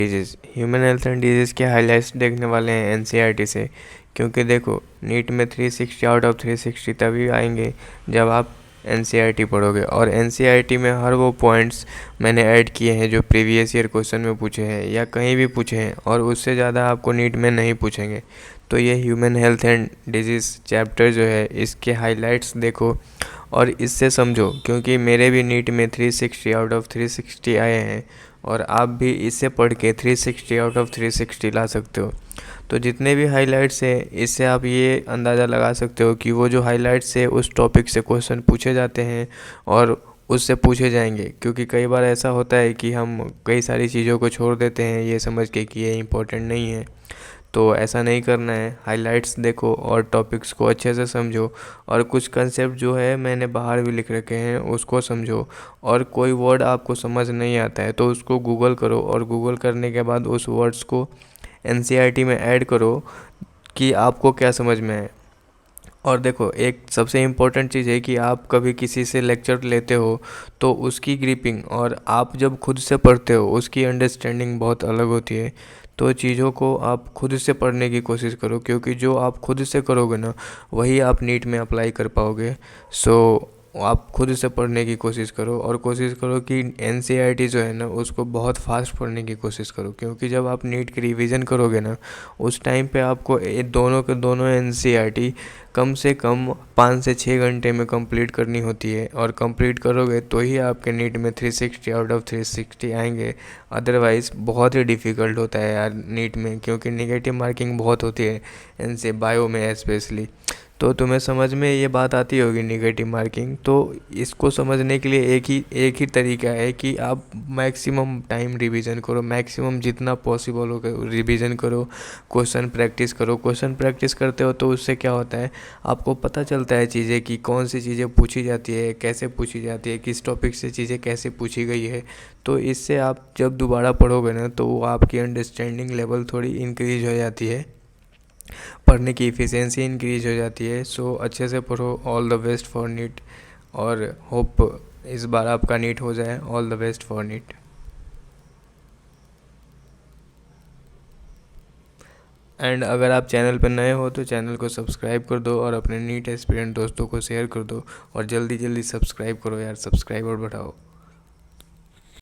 Disease, human health and disease के highlights देखने वाले हैं एनसीईआरटी से। क्योंकि देखो, नीट में 360 आउट ऑफ 360 तभी आएंगे जब आप एनसीईआरटी पढ़ोगे, और एनसीईआरटी में हर वो पॉइंट्स मैंने ऐड किए हैं जो प्रीवियस ईयर क्वेश्चन में पूछे हैं या कहीं भी पूछे हैं, और उससे ज़्यादा आपको नीट में नहीं पूछेंगे। तो ये human health and disease chapter जो है, इसके हाइलाइट्स देखो और इससे समझो, क्योंकि मेरे भी नीट में 360 आउट ऑफ 360 आए हैं, और आप भी इससे पढ़ के 360 आउट ऑफ 360 ला सकते हो। तो जितने भी हाइलाइट्स हैं, इससे आप ये अंदाज़ा लगा सकते हो कि वो जो हाइलाइट्स है उस टॉपिक से क्वेश्चन पूछे जाते हैं और उससे पूछे जाएंगे। क्योंकि कई बार ऐसा होता है कि हम कई सारी चीज़ों को छोड़ देते हैं ये समझ के कि ये इम्पोर्टेंट नहीं है। तो ऐसा नहीं करना है, हाइलाइट्स देखो और टॉपिक्स को अच्छे से समझो, और कुछ कंसेप्ट जो है मैंने बाहर भी लिख रखे हैं उसको समझो। और कोई वर्ड आपको समझ नहीं आता है तो उसको गूगल करो, और गूगल करने के बाद उस वर्ड्स को एनसीईआरटी में ऐड करो कि आपको क्या समझ में आए। और देखो, एक सबसे इम्पोर्टेंट चीज़ है कि आप कभी किसी से लेक्चर लेते हो तो उसकी ग्रिपिंग और आप जब खुद से पढ़ते हो उसकी अंडरस्टैंडिंग बहुत अलग होती है। तो चीज़ों को आप खुद से पढ़ने की कोशिश करो, क्योंकि जो आप खुद से करोगे ना, वही आप नीट में अप्लाई कर पाओगे। सो आप खुद से पढ़ने की कोशिश करो, और कोशिश करो कि एनसीईआरटी जो है ना उसको बहुत फास्ट पढ़ने की कोशिश करो। क्योंकि जब आप नीट की रिवीजन करोगे ना, उस टाइम पे आपको दोनों के दोनों एनसीईआरटी कम से कम 5 से 6 घंटे में कंप्लीट करनी होती है, और कंप्लीट करोगे तो ही आपके नीट में 360 आउट ऑफ 360 आएंगे। अदरवाइज़ बहुत ही डिफ़िकल्ट होता है यार नीट में, क्योंकि नेगेटिव मार्किंग बहुत होती है इनसे, बायो में स्पेशली। तो तुम्हें समझ में ये बात आती होगी नेगेटिव मार्किंग। तो इसको समझने के लिए एक ही तरीका है कि आप मैक्सिमम टाइम रिवीजन करो, मैक्सिमम जितना पॉसिबल हो रिवीजन करो, क्वेश्चन प्रैक्टिस करो। क्वेश्चन प्रैक्टिस करते हो तो उससे क्या होता है, आपको पता चलता है चीज़ें कि कौन सी चीज़ें पूछी जाती है, कैसे पूछी जाती है, किस टॉपिक से चीज़ें कैसे पूछी गई है। तो इससे आप जब दोबारा पढ़ोगे ना तो वो आपकी अंडरस्टैंडिंग लेवल थोड़ी इंक्रीज हो जाती है, पढ़ने की इफ़िशेंसी इंक्रीज हो जाती है। सो अच्छे से पढ़ो। All the best for NEET, और होप इस बार आपका नीट हो जाए। All the best for NEET. And अगर आप चैनल पर नए हो तो चैनल को सब्सक्राइब कर दो, और अपने नीट एस्पिरेंट दोस्तों को शेयर कर दो, और जल्दी जल्दी सब्सक्राइब करो यार, सब्सक्राइबर बढ़ाओ।